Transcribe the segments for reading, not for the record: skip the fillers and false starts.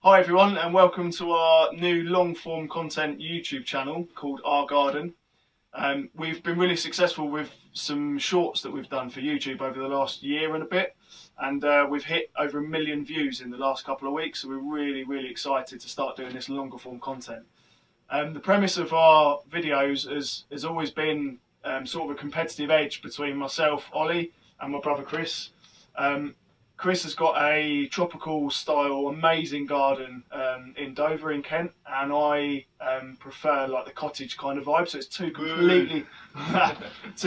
Hi everyone, and welcome to our new long form content YouTube channel called Our Garden. We've been really successful with some shorts that we've done for YouTube over the last year and a bit, and we've hit over 1 million views in the last couple of weeks, so we're really excited to start doing this longer form content. The premise of our videos has always been sort of a competitive edge between myself, Ollie, and my brother Chris. Chris has got a tropical style amazing garden in Dover in Kent, and I prefer like the cottage kind of vibe, so it's two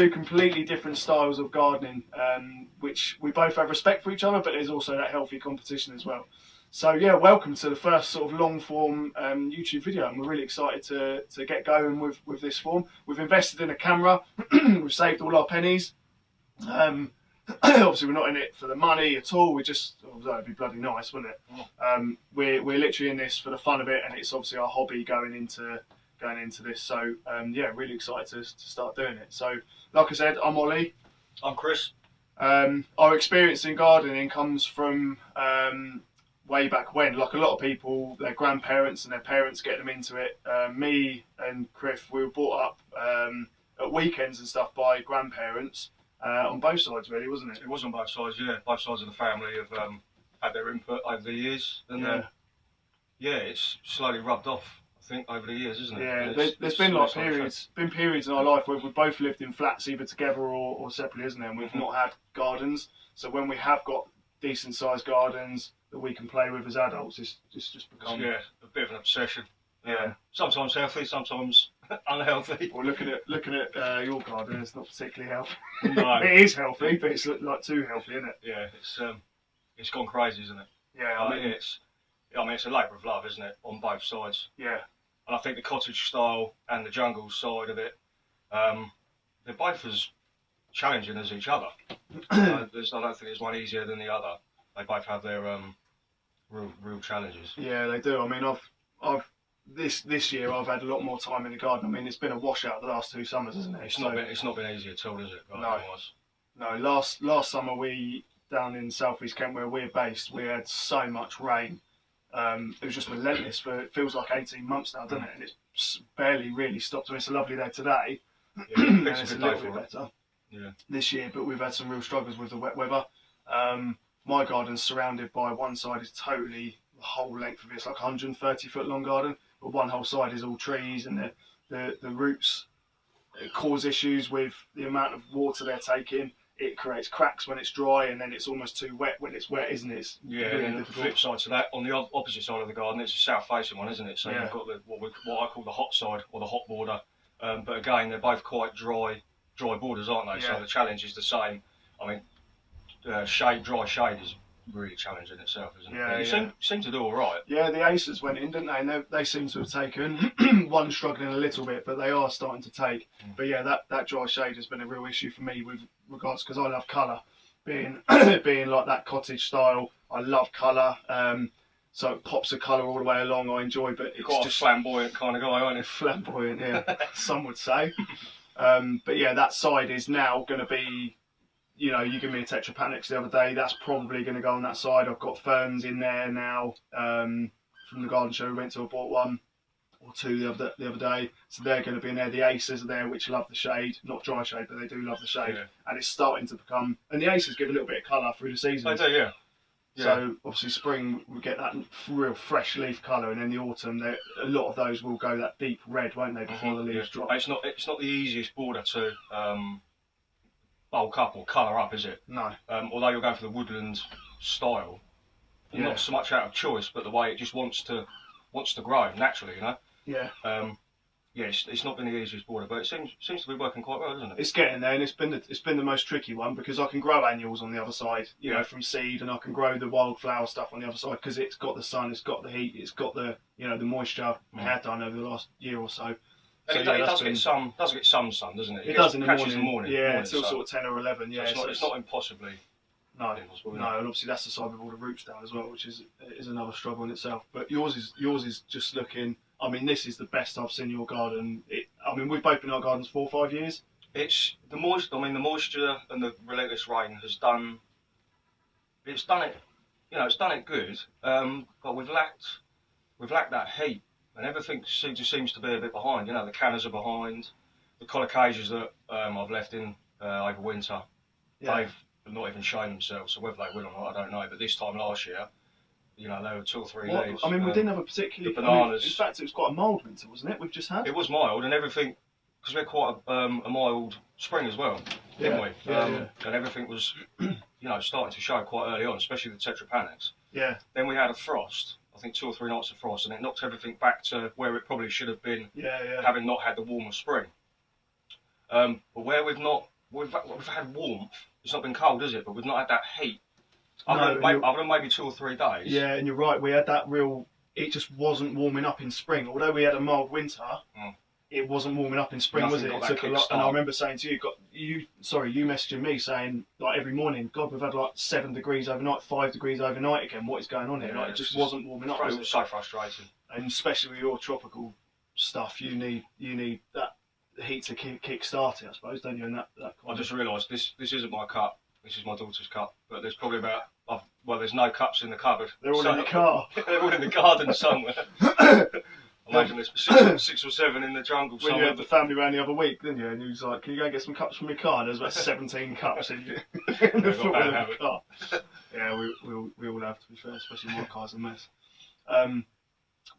completely different styles of gardening, which we both have respect for each other, but there's also that healthy competition as well. So yeah, welcome to the first sort of long form YouTube video, and we're really excited to get going with this form. We've invested in a camera, we've saved all our pennies. Obviously we're not in it for the money at all, we just, although it'd be bloody nice, wouldn't it? We're literally in this for the fun of it, and it's obviously our hobby going into this, so yeah, really excited to start doing it. So like I said, I'm Ollie. I'm Chris. Our experience in gardening comes from way back when, like a lot of people, their grandparents and their parents get them into it. Me and Chris, we were brought up at weekends and stuff by grandparents. On both sides, really, wasn't it? It was on both sides, yeah. Both sides of the family have had their input over the years, and yeah, it's slowly rubbed off, I think, over the years, isn't it? Yeah, there's been like periods in our life where we've both lived in flats, either together or separately, isn't there? And we've not had gardens, so when we have got decent sized gardens that we can play with as adults, it's just become a bit of an obsession. Yeah, sometimes healthy, sometimes unhealthy. Well, looking at your garden, it's not particularly healthy. No, it is healthy, but it's like too healthy, isn't it? Yeah, it's gone crazy, isn't it? Yeah, I mean it's a labour of love, isn't it, on both sides? Yeah, and I think the cottage style and the jungle side of it, they're both as challenging as each other. I don't think there's one easier than the other. They both have their real challenges. Yeah, they do. I mean, I've this year I've had a lot more time in the garden. I mean, it's been a washout the last 2 summers, isn't it? It's not been easy at all, is it? No. Last summer we down in South East Kent where we're based, we had so much rain. It was just relentless for, it feels like 18 months now, doesn't it? And it's barely really stopped. I mean, it's a lovely day today. Yeah, it's a little bit better this year, but we've had some real struggles with the wet weather. My garden's surrounded by, one side is totally, the whole length of it's like 130-foot long garden, but one whole side is all trees, and the roots cause issues with the amount of water they're taking. It creates cracks when it's dry, and then it's almost too wet when it's wet, isn't it? Yeah, really, and the flip side to that, on the opposite side of the garden, it's a south-facing one, isn't it? So you've got what I call the hot side, or the hot border. But again, they're both quite dry borders, aren't they? Yeah. So the challenge is the same. I mean, dry shade is really challenging itself, isn't it? Yeah, you seem to do all right. Yeah, the aces went in, didn't they? And they seem to have taken. One struggling a little bit, but they are starting to take. But yeah, that dry shade has been a real issue for me with regards, because I love colour, being like that cottage style. I love colour, so it pops of colour all the way along. I enjoy, but it's quite just a flamboyant kind of guy, aren't you? Flamboyant, yeah. Some would say. But yeah, that side is now going to be. You know, you give me a Tetrapanax the other day, that's probably going to go on that side. I've got ferns in there now from the garden show we went to. I bought 1 or 2 the other day, so they're going to be in there. The aces are there, which love the shade, not dry shade, but they do love the shade. Yeah. And it's starting to become, and the aces give a little bit of colour through the season. They do, yeah. So obviously spring we get that real fresh leaf colour, and in the autumn a lot of those will go that deep red, won't they, before the leaves drop. It's not the easiest border to bulk up or colour up, is it? No. Although you're going for the woodland style, not so much out of choice, but the way it just wants to grow naturally, you know. Yeah. It's not been the easiest border, but it seems to be working quite well, doesn't it? It's getting there, and it's been the most tricky one, because I can grow annuals on the other side, you know, from seed, and I can grow the wildflower stuff on the other side because it's got the sun, it's got the heat, it's got the the moisture it had done over the last year or so. And it does get some sun, doesn't it? It does in the morning. Yeah, until sort of 10 or 11. Yeah, so it's not impossibly. No, and obviously that's the side with all the roots down as well, which is another struggle in itself. But yours is just looking. I mean, this is the best I've seen your garden. I mean, we've both been in our gardens 4 or 5 years. It's the moisture. I mean, the moisture and the relentless rain has done. It's done it. You know, it's done it good. But we've lacked we've lacked that heat, and everything just seems to be a bit behind. You know, the canners are behind. The collocages that I've left in over winter, they've not even shown themselves. So whether they will or not, I don't know. But this time last year, you know, there were 2 or 3 leaves. I mean, we didn't have a particularly. The bananas. I mean, in fact, it was quite a mild winter, wasn't it? We've just had. It was mild, and everything, because we had quite a mild spring as well, didn't we? And everything was, you know, starting to show quite early on, especially the tetrapanics. Yeah. Then we had a frost. I think 2 or 3 nights of frost, and it knocked everything back to where it probably should have been, having not had the warmer spring. But where we've had warmth. It's not been cold, is it? But we've not had that heat. Other than maybe 2 or 3 days. Yeah, and you're right. We had that real. It just wasn't warming up in spring. Although we had a mild winter, it wasn't warming up in spring, was it? It took a lot. And I remember saying to you, you messaging me saying like every morning, God, we've had like 7 degrees overnight, 5 degrees overnight again. What is going on here? Like it just wasn't warming up. It was so frustrating. And especially with your tropical stuff, you need that heat to kick start it, I suppose, don't you? And that I just realised this isn't my cup. This is my daughter's cup. But there's probably about there's no cups in the cupboard. They're all in the car. They're all in the garden somewhere. Imagine there's 6 or 7 in the jungle somewhere. When you had the family round the other week, didn't you? And you was like, "Can you go and get some cups from your car?" And there's about 17 cups in the foot of the car. Yeah, we all have, to be fair, especially my car's a mess.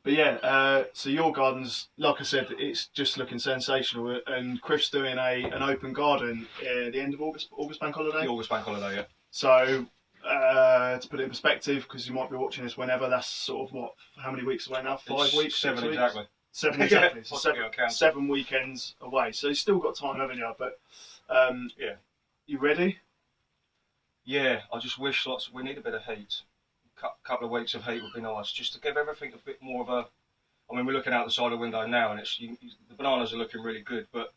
But yeah, so your gardens, like I said, it's just looking sensational. And Chris doing an open garden at the end of August bank holiday. The August bank holiday, yeah. So to put it in perspective, because you might be watching this whenever, that's sort of how many weeks away now? 5 weeks, 7 weeks? exactly. 7 exactly. So 7 weekends away. So you've still got time, haven't you? But yeah, you ready? Yeah, I just wish we need a bit of heat. Couple of weeks of heat would be nice, just to give everything a bit more of a. I mean, we're looking out the side of the window now, and the bananas are looking really good, but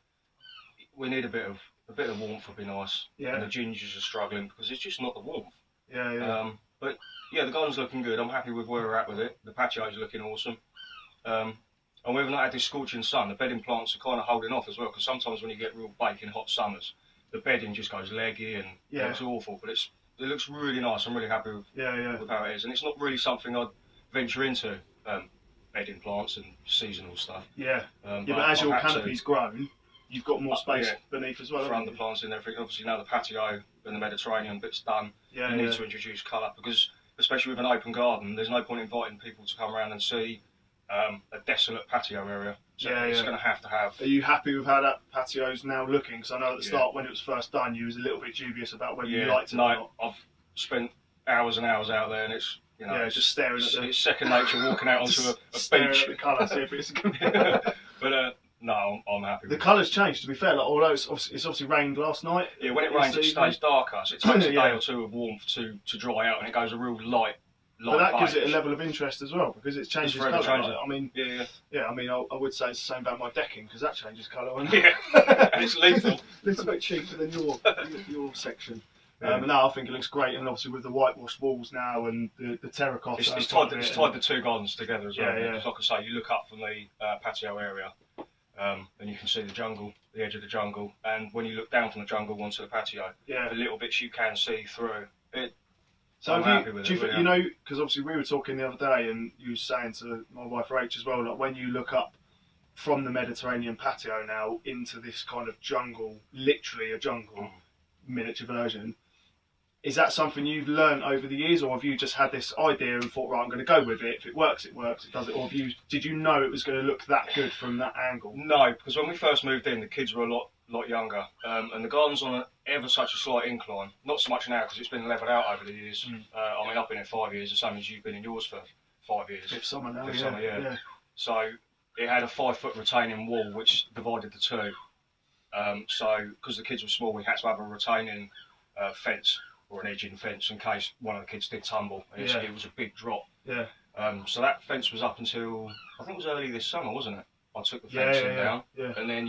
we need a bit of warmth would be nice. Yeah. And the gingers are struggling because it's just not the warmth. Yeah. But yeah, the garden's looking good. I'm happy with where we're at with it. The patio's looking awesome. And we've not had this scorching sun. The bedding plants are kind of holding off as well, because sometimes when you get real baking hot summers, the bedding just goes leggy and it's awful. But it looks really nice. I'm really happy with how it is, and it's not really something I'd venture into, bedding plants and seasonal stuff. Yeah, but as your canopy's grown, you've got more space beneath as well. Front the plants and everything. Obviously now the patio and the Mediterranean bit's done. You need to introduce colour, because especially with an open garden, there's no point inviting people to come around and see a desolate patio area. So it's going to have. Are you happy with how that patio's now looking? Because I know at the start when it was first done, you was a little bit dubious about whether you liked it or not. I've spent hours and hours out there, and it's just staring at it's second nature walking out onto a staring beach. At the colour, see if it's But no, I'm happy. The colour's changed. To be fair, although it's obviously rained last night. Yeah, when it rains, it stays darker, so it takes a day or two of warmth to dry out, and it goes a real light. But that gives it a level of interest as well, because it changes colour. I mean, I mean, I would say it's the same about my decking, because that changes colour. And it's lethal. A little bit cheaper than your section. No, I think it looks great, and obviously with the whitewashed walls now and the terracotta. It's tied the 2 gardens together as well. Like I say, you look up from the patio area, and you can see the jungle, the edge of the jungle, and when you look down from the jungle onto the patio, the little bits you can see through. So you know, because obviously we were talking the other day, and you were saying to my wife Rach as well, like when you look up from the Mediterranean patio now into this kind of jungle, literally a jungle miniature version, is that something you've learned over the years, or have you just had this idea and thought, right, I'm going to go with it. If it works, it works. It does it. Or did you know it was going to look that good from that angle? No, because when we first moved in, the kids were a lot younger, and the garden's on ever such a slight incline. Not so much now because it's been levelled out over the years. I mean, I've been in 5 years, the same as you've been in yours for 5 years. Fifth summer now, yeah. So it had a 5-foot retaining wall which divided the two. So because the kids were small, we had to have a retaining fence or an edging fence in case one of the kids did tumble. And it was a big drop. Yeah. So that fence was up until I think it was early this summer, wasn't it? I took the fencing down, and then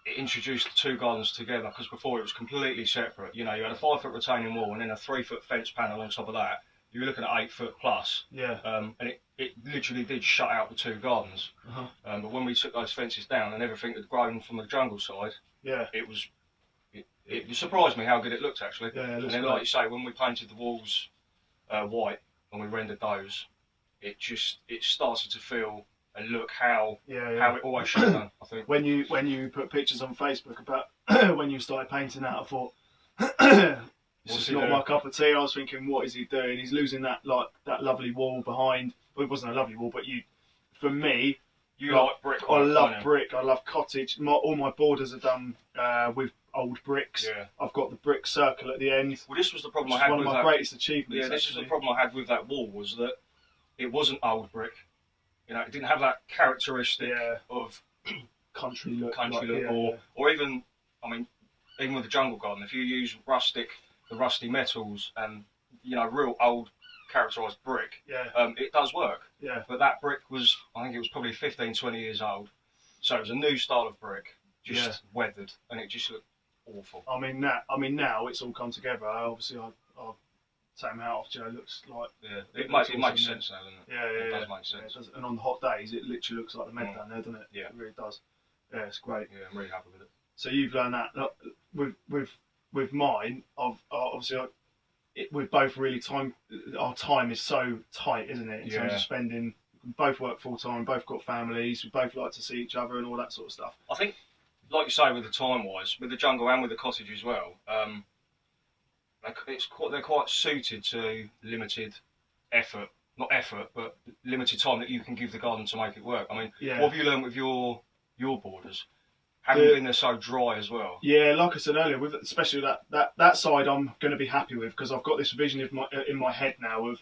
it introduced the 2 gardens together, because before it was completely separate. You had a 5-foot retaining wall and then a 3-foot fence panel on top of that. You were looking at 8 foot plus. Yeah. And it literally did shut out the 2 gardens. But when we took those fences down and everything had grown from the jungle side, it surprised me how good it looked actually. Yeah, and then, like you say, when we painted the walls white and we rendered those, it started to feel and look how Yeah. it always should have done. I think When you put pictures on Facebook about when you started painting that, I thought it's just not my cup of tea. I was thinking, what is he doing? He's losing that lovely wall behind. Well, it wasn't a lovely wall, but for me, you like brick. I love brick. I love cottage. All my borders are done with old bricks. Yeah. I've got the brick circle at the end. Well, this was the problem I had with that. One of my greatest achievements. Yeah, this is the problem I had with that wall, was that it wasn't old brick. You know, it didn't have that characteristic of country look, or even, I mean, even with the jungle garden, if you use the rusty metals and, you know, real old characterised brick, it does work. Yeah. But that brick was, I think it was probably 15, 20 years old. So it was a new style of brick, just weathered, and it just looked awful. I mean now it's all come together. Obviously, I'll take my hat off. It looks like it makes sense now, doesn't it? It does make sense. It does. And on the hot days, it literally looks like the med down there, doesn't it? Yeah, it really does. Yeah, it's great. Yeah, I'm really happy with it. So you've learned that. With mine, obviously, we're both really our time is so tight, isn't it? In terms of spending, we both work full time, both got families, we both like to see each other and all that sort of stuff. I think, like you say, with the time wise, with the jungle and with the cottage as well, they're quite suited to limited effort, not effort, but limited time that you can give the garden to make it work. I mean, what have you learned with your borders? Haven't been there so dry as well. Yeah, like I said earlier, with especially that side, I'm going to be happy with, because I've got this vision in my head now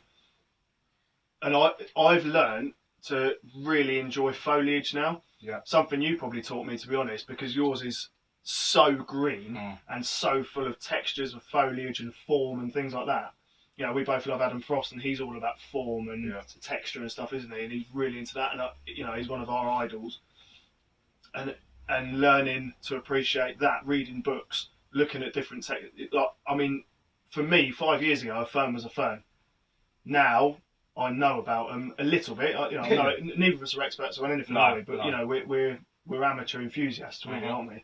and I've learned to really enjoy foliage now. Yeah. Something you probably taught me, to be honest, because yours is so green and so full of textures of foliage and form and things like that. You know, we both love Adam Frost, and he's all about form and texture and stuff, isn't he? And he's really into that, and he's one of our idols. And learning to appreciate that, reading books, looking at different for me, 5 years ago, a fern was a fern. Now I know about them a little bit. Neither of us are experts on anything, are we? But we're amateur enthusiasts, really, aren't we?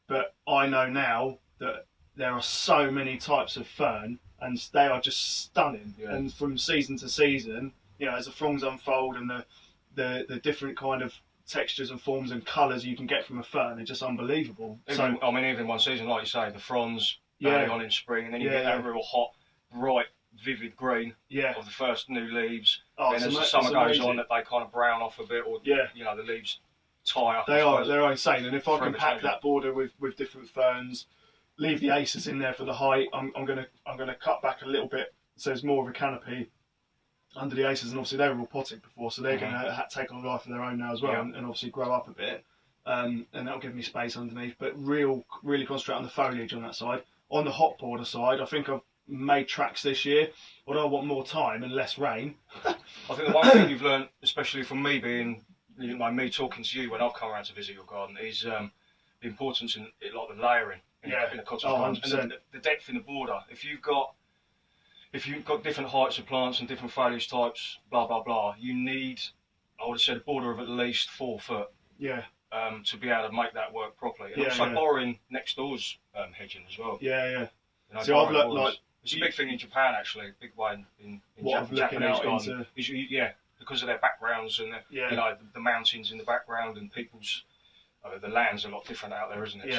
But I know now that there are so many types of fern, and they are just stunning. Yeah. And from season to season, as the fronds unfold and the different kind of textures and forms and colours you can get from a fern are just unbelievable. Even one season, like you say, the fronds early on in spring, and then you get that real hot, bright, vivid green of the first new leaves. Then as the summer goes on, that they kind of brown off a bit, or the leaves tie up. They're insane. And if I can pack that border with different ferns, leave the aces in there for the height, I'm gonna cut back a little bit so there's more of a canopy under the aces, and obviously they were all potted before, so they're going to take on a life of their own now as well, and obviously grow up a bit, and that'll give me space underneath. But really concentrate on the foliage on that side. On the hot border side, I think I've made tracks this year, although I want more time and less rain. I think the one thing you've learned, especially from me being, me talking to you when I've come around to visit your garden, is the importance in like the layering in the cottage garden, and the depth in the border. If you've got different heights of plants and different foliage types, blah blah blah, you need, I would have said, a border of at least 4 foot. Yeah. To be able to make that work properly, and also borrowing next door's hedging as well. Yeah. So I've looked it's a big thing in Japan, actually, a big way in Japanese garden. Because of their backgrounds and the mountains in the background and people's the land's a lot different out there, isn't it?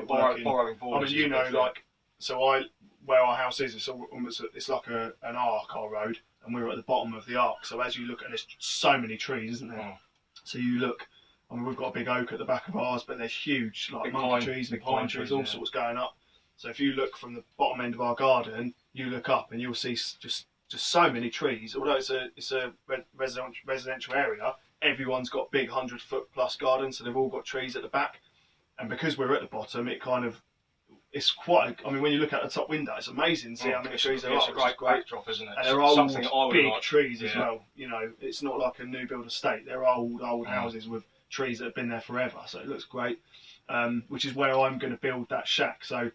Borrowing borders. I mean, where our house is, it's like an arc, our road, and we're at the bottom of the arc. So as you look, and there's so many trees, isn't there? So you look. I mean, we've got a big oak at the back of ours, but there's huge monkey trees and pine trees, all sorts going up. So if you look from the bottom end of our garden, you look up and you'll see just so many trees. Although it's a residential area, everyone's got big 100-foot plus gardens, so they've all got trees at the back. And because we're at the bottom, it's quite. I mean, when you look out the top window, it's amazing to see how many trees there are. It's a great backdrop, isn't it? And they're old, big trees as well. It's not like a new build estate. They're old houses with trees that have been there forever, so it looks great. Which is where I'm going to build that shack. So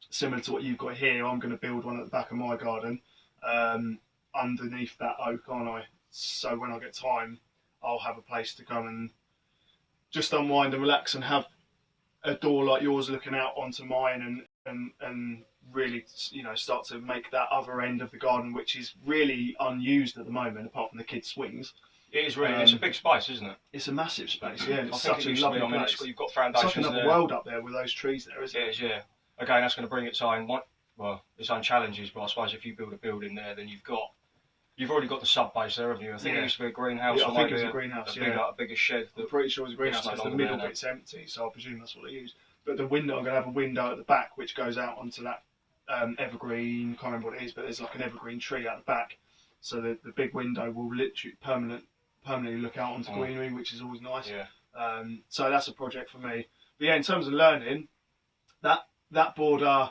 similar to what you've got here, I'm going to build one at the back of my garden, underneath that oak, aren't I? So when I get time, I'll have a place to come and just unwind and relax, and have a door like yours looking out onto mine, and really, start to make that other end of the garden, which is really unused at the moment, apart from the kids' swings. It is really. It's a big space, isn't it? It's a massive space. Yeah, it's I think such it a used to be. lovely I mean, place. you've got It's foundations like another there. world up there with those trees there, isn't it? It is, yeah. Again, that's going to bring its own, its own challenges. But I suppose if you build a building there, then you've already got the sub base there, haven't you? I think it used to be a greenhouse. Yeah, or I think maybe it was a greenhouse. a bigger shed. I'm pretty sure it was a greenhouse because the middle bit's empty, so I presume that's what they used. But the window, I'm going to have a window at the back which goes out onto that evergreen. Can't remember what it is, but there's like an evergreen tree out the back. So the big window will literally permanently look out onto greenery, which is always nice. Yeah. So that's a project for me. But yeah, in terms of learning, that border,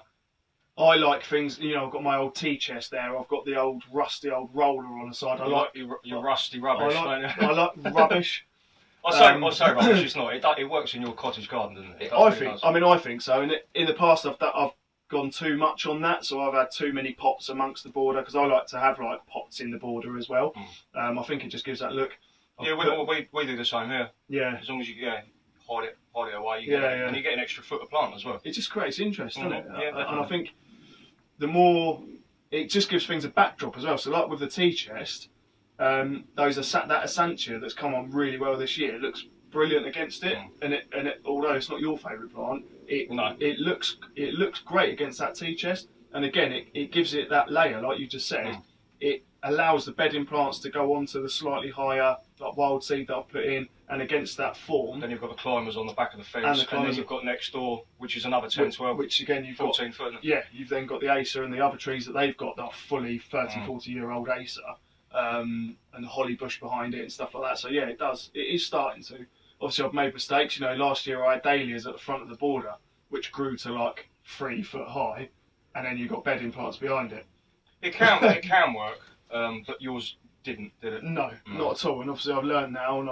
I like things. I've got my old tea chest there. I've got the rusty old roller on the side. I like your rusty rubbish. I like rubbish. I say rubbish. It's not. It works in your cottage garden, doesn't it? I think so. In the past, I've gone too much on that, so I've had too many pots amongst the border because I like to have like pots in the border as well. I think it just gives that look. We do the same here. Yeah. As long as you hide it away, and you get an extra foot of plant as well. It just creates interest, doesn't it? Yeah, and I think the more it just gives things a backdrop as well. So like with the tea chest, that Asantia that's come on really well this year looks brilliant against it, and it although it's not your favourite plant, it looks great against that tea chest. And again, it gives it that layer, like you just said. It allows the bedding plants to go onto the slightly higher like wild seed that I've put in, and against that form. Then you've got the climbers on the back of the fence, and then you've got next door, which is another 10, 12, which again you've 14 foot. Yeah, you've then got the Acer and the other trees that they've got that are fully 30, 40 year old Acer, and the holly bush behind it and stuff like that. So yeah, it is starting to. Obviously, I've made mistakes. Last year I had dahlias at the front of the border, which grew to like 3 foot high, and then you've got bedding plants behind it. It can work, but yours did it? No, not at all. And obviously I've learned now, and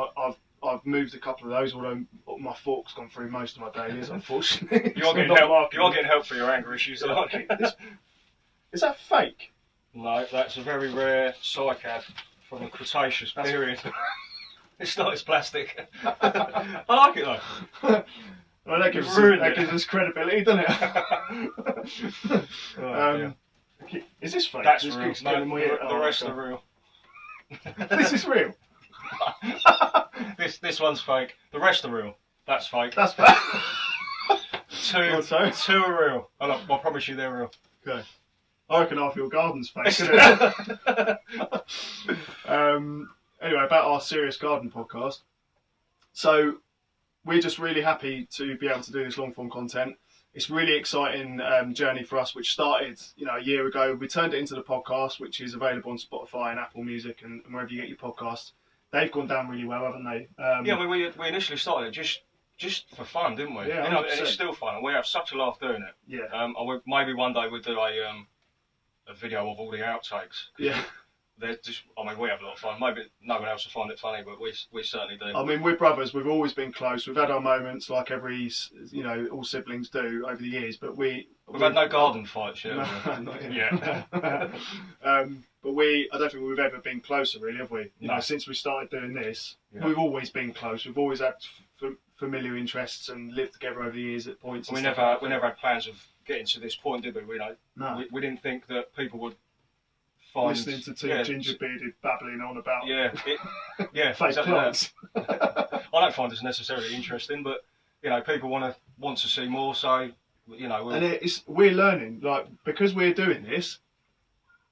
I've moved a couple of those, although my fork's gone through most of my dahlias, unfortunately. You're getting help for your anger issues, aren't you? Is that fake? No, that's a very rare cycad from the Cretaceous period. It's not, it's plastic. I like it though. Well, that gives us credibility, doesn't it? Is this fake? That's real. The rest are real. This is real. This one's fake. The rest are real. That's fake. That's fake. Two are real. I promise you they're real. Okay. I reckon half your garden's fake, isn't it? Anyway, about our Serious Garden podcast. So, we're just really happy to be able to do this long form content. It's really exciting journey for us, which started a year ago. We turned it into the podcast, which is available on Spotify and Apple Music and wherever you get your podcasts. They've gone down really well, haven't they? We initially started it just for fun, didn't we? Yeah, and it's still fun, and we have such a laugh doing it. Yeah. Maybe one day we'll do a video of all the outtakes. Yeah. We have a lot of fun. Maybe no one else will find it funny, but we certainly do. I mean, we're brothers. We've always been close. We've had our moments, like all siblings do over the years. But we've had no garden fights yet. Not yet. But I don't think we've ever been closer, really, have we? No. Since we started doing this, we've always been close. We've always had familiar interests and lived together over the years at points. We never had plans of getting to this point, did we? No. We didn't think that people would. Listening to two ginger-bearded babbling on about fake plants. I don't find this necessarily interesting, but people want to see more. So and we're learning, because we're doing this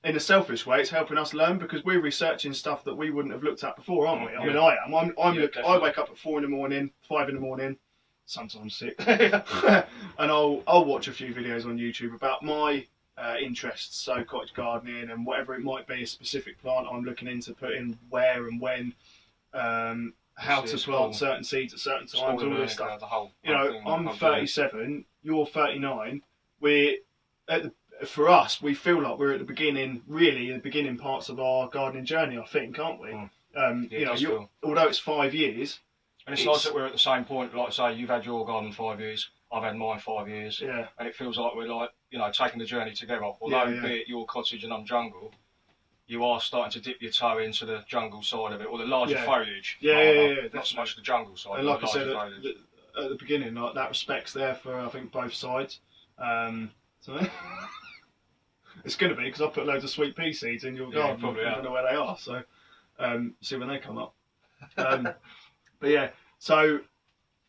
in a selfish way. It's helping us learn because we're researching stuff that we wouldn't have looked at before, aren't we? I mean, I am. I wake up at 4 in the morning, 5 in the morning, sometimes 6, and I'll watch a few videos on YouTube about my interests, so cottage gardening and whatever it might be, a specific plant I'm looking into putting where and when, how to plant certain seeds at certain times, all this stuff. I'm 37, you're 39. For us, we feel like we're at the beginning parts of our gardening journey, I think, aren't we? Although it's 5 years. And it's nice that we're at the same point, like say, you've had your garden 5 years, I've had mine 5 years, and it feels like we're taking the journey together. Although be it your cottage and I'm jungle, you are starting to dip your toe into the jungle side of it, or the larger foliage. Not so much the jungle side. And like I said at the beginning, that respect's there for I think both sides. It's going to be because I put loads of sweet pea seeds in your garden. Probably. I don't know where they are, so see when they come up. But yeah, so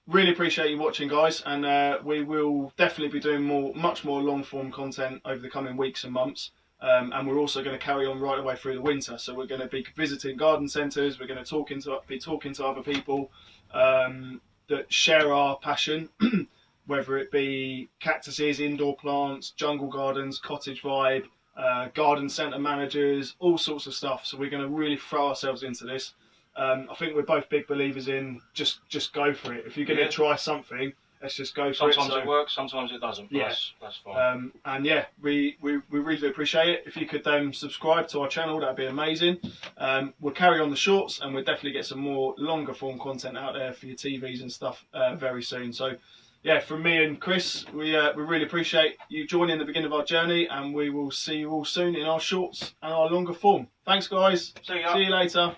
really appreciate you watching, guys, and we will definitely be doing much more long form content over the coming weeks and months. And we're also going to carry on right away through the winter. So we're going to be visiting garden centres. We're going to be talking to other people that share our passion, whether it be cactuses, indoor plants, jungle gardens, cottage vibe, garden centre managers, all sorts of stuff. So we're going to really throw ourselves into this. I think we're both big believers in just go for it. If you're going to try something, let's just go for it. Sometimes it works, sometimes it doesn't. Yeah. That's fine. And yeah, we really do appreciate it. If you could subscribe to our channel, that'd be amazing. We'll carry on the shorts, and we'll definitely get some more longer form content out there for your TVs and stuff very soon. So yeah, from me and Chris, we really appreciate you joining the beginning of our journey, and we will see you all soon in our shorts and our longer form. Thanks, guys. See ya. See you later.